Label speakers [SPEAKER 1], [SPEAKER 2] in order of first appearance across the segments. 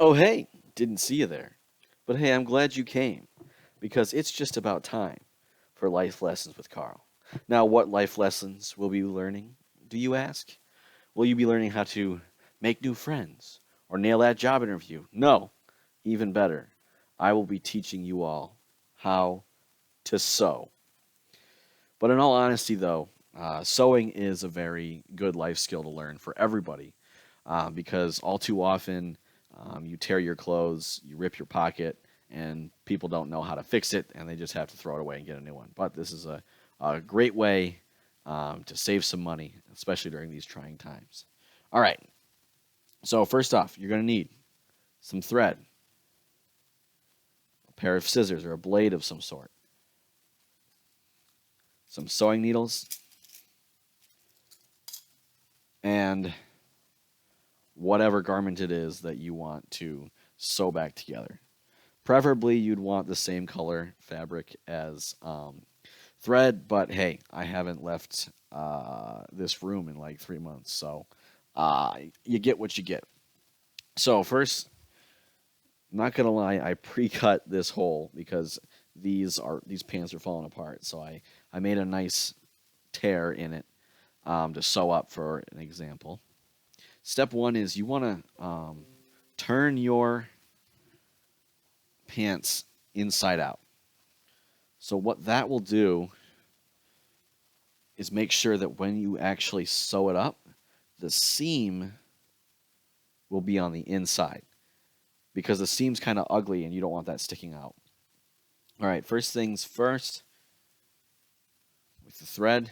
[SPEAKER 1] Oh, hey, didn't see you there. But hey, I'm glad you came because it's just about time for life lessons with Carl. Now, what life lessons will we be learning, do you ask? Will you be learning how to make new friends or nail that job interview? No, even better. I will be teaching you all how to sew. But in all honesty, though, sewing is a very good life skill to learn for everybody because all too often you tear your clothes, you rip your pocket, and people don't know how to fix it, and they just have to throw it away and get a new one. But this is a great way to save some money, especially during these trying times. All right, so first off, you're going to need some thread, a pair of scissors or a blade of some sort, some sewing needles, and whatever garment it is that you want to sew back together. Preferably, you'd want the same color fabric as thread, but hey, I haven't left this room in like 3 months, so you get what you get. So first, not gonna lie, I pre-cut this hole because these pants are falling apart. So I made a nice tear in it to sew up for an example. Step one is you want to turn your pants inside out. So what that will do is make sure that when you actually sew it up, the seam will be on the inside because the seam's kind of ugly and you don't want that sticking out. All right, first things first with the thread.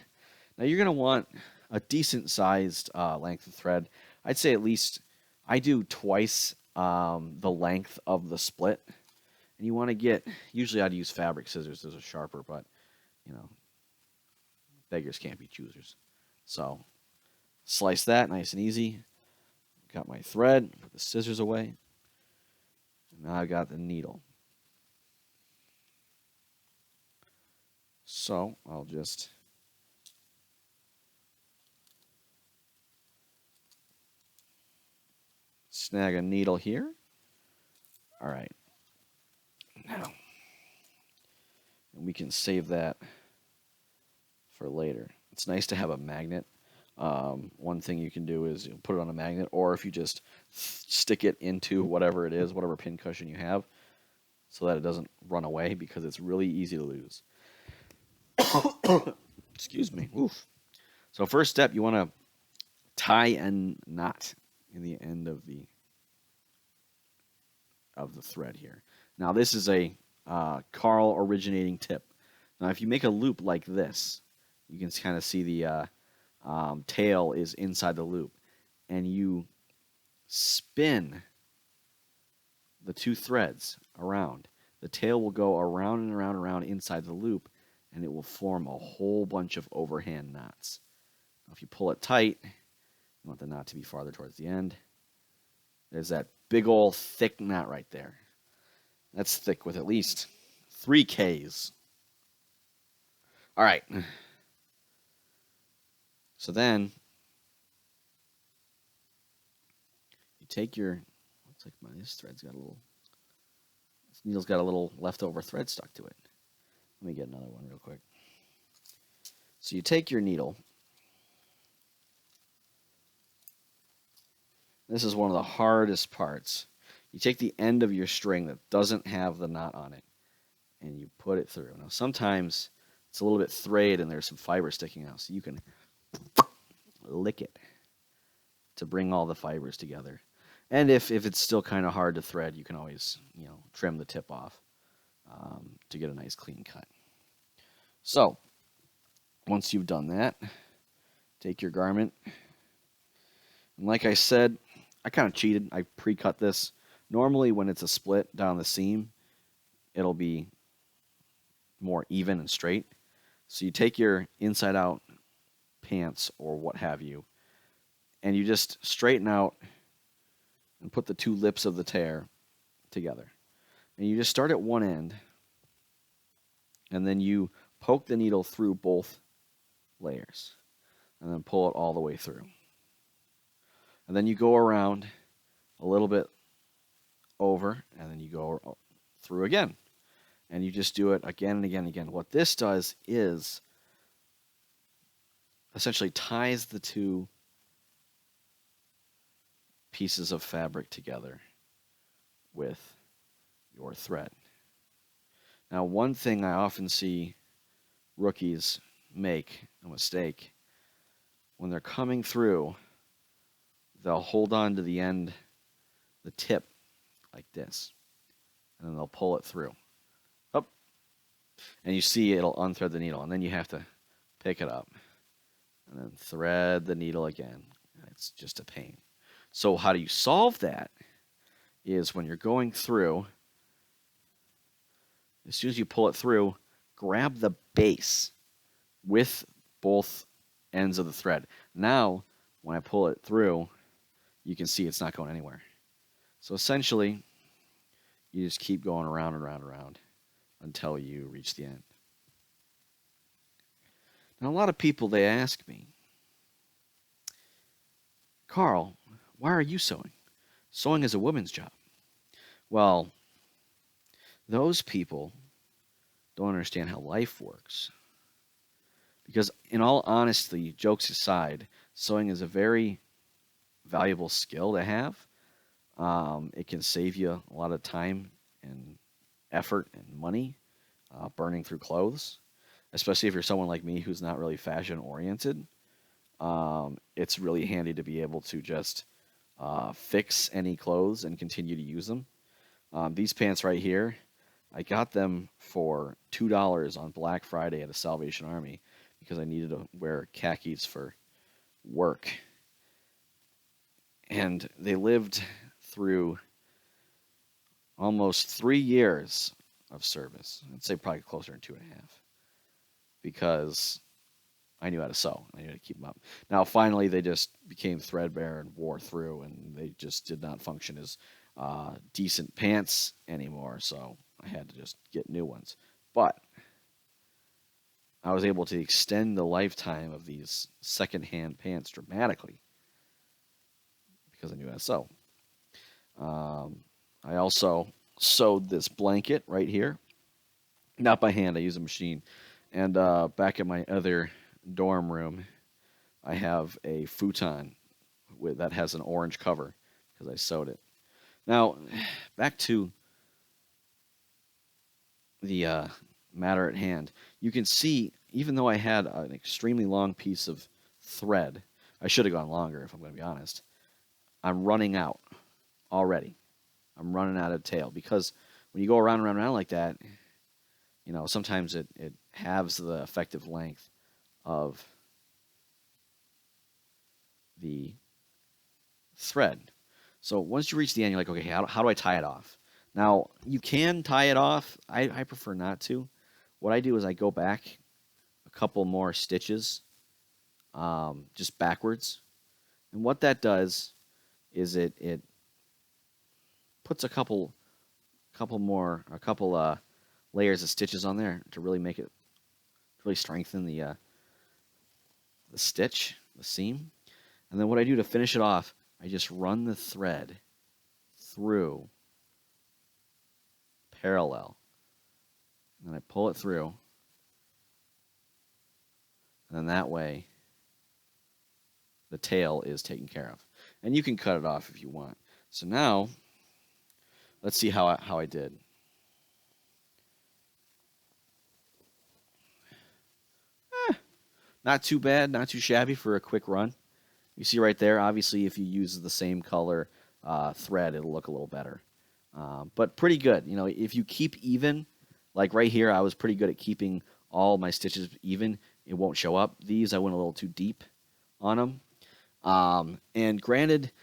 [SPEAKER 1] Now you're going to want a decent sized length of thread. I'd say at least I do twice the length of the split. And you want to get, usually I'd use fabric scissors, those are sharper, but you know, beggars can't be choosers. So slice that nice and easy. Got my thread, put the scissors away. And now I got the needle. So I'll just snag a needle here. All right. Now, and we can save that for later. It's nice to have a magnet. One thing you can do is put it on a magnet, or if you just stick it into whatever it is, whatever pincushion you have, so that it doesn't run away because it's really easy to lose. Excuse me. Oof. So first step, you want to tie a knot in the end of the thread here. Now this is a Carl originating tip. Now if you make a loop like this, you can kind of see the tail is inside the loop, and you spin the two threads around. The tail will go around and around and around inside the loop, and it will form a whole bunch of overhand knots. Now, if you pull it tight, you want the knot to be farther towards the end. There's that big old thick knot right there. That's thick with at least 3 Ks. All right. So then you take your, looks like this thread's got a little, this needle's got a little leftover thread stuck to it. Let me get another one real quick. So you take your needle. This is one of the hardest parts. You take the end of your string that doesn't have the knot on it, and you put it through. Now sometimes it's a little bit frayed and there's some fiber sticking out, so you can lick it to bring all the fibers together. And if it's still kind of hard to thread, you can always trim the tip off to get a nice clean cut. So once you've done that, take your garment. And like I said, I kind of cheated. I pre-cut this. Normally when it's a split down the seam, it'll be more even and straight. So you take your inside out pants or what have you, and you just straighten out and put the two lips of the tear together. And you just start at one end, and then you poke the needle through both layers, and then pull it all the way through. And then you go around a little bit through again. And you just do it again and again and again. What this does is essentially ties the two pieces of fabric together with your thread. Now, one thing I often see rookies make a mistake when they're coming through, they'll hold on to the end, the tip, like this, and then they'll pull it through. Up, and you see it'll unthread the needle, and then you have to pick it up and then thread the needle again. It's just a pain. So how do you solve that is when you're going through, as soon as you pull it through, grab the base with both ends of the thread. Now, when I pull it through, you can see it's not going anywhere. So essentially, you just keep going around and around and around until you reach the end. Now, a lot of people, they ask me, Carl, why are you sewing? Sewing is a woman's job. Well, those people don't understand how life works. Because in all honesty, jokes aside, sewing is a very valuable skill to have. It can save you a lot of time and effort and money burning through clothes, especially if you're someone like me who's not really fashion oriented. It's really handy to be able to just fix any clothes and continue to use them. These pants right here, I got them for $2 on Black Friday at a Salvation Army because I needed to wear khakis for work. And they lived through almost 3 years of service. I'd say probably closer to 2.5 because I knew how to sew. I knew how to keep them up. Now, finally, they just became threadbare and wore through, and they just did not function as decent pants anymore, so I had to just get new ones. But I was able to extend the lifetime of these secondhand pants dramatically because I knew how to sew. I also sewed this blanket right here. Not by hand, I use a machine. And back at my other dorm room, I have a futon that has an orange cover because I sewed it. Now, back to the matter at hand. You can see, even though I had an extremely long piece of thread, I should have gone longer if I'm going to be honest, I'm running out already. I'm running out of tail because when you go around and around and around like that, you know, sometimes it halves the effective length of the thread. So once you reach the end, you're like, okay, how do I tie it off? Now, you can tie it off. I prefer not to. What I do is I go back a couple more stitches, just backwards. And what that does is it puts a couple layers of stitches on there to really make it, really strengthen the stitch, the seam. And then what I do to finish it off, I just run the thread through parallel. And then I pull it through. And then that way, the tail is taken care of. And you can cut it off if you want. So now, let's see how I did. Not too bad, not too shabby for a quick run. You see right there, obviously if you use the same color thread, it'll look a little better. But pretty good. You know, if you keep even, like right here, I was pretty good at keeping all my stitches even. It won't show up. These, I went a little too deep on them. And granted,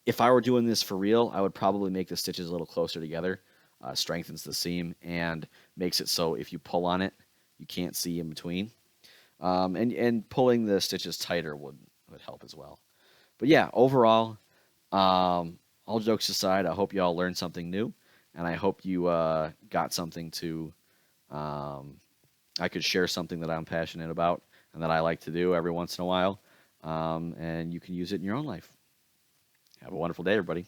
[SPEAKER 1] if I were doing this for real, I would probably make the stitches a little closer together. Strengthens the seam and makes it so if you pull on it, you can't see in between. And pulling the stitches tighter would help as well. But yeah, overall, all jokes aside, I hope you all learned something new, and I hope you got something to, I could share something that I'm passionate about and that I like to do every once in a while, and you can use it in your own life. Have a wonderful day, everybody.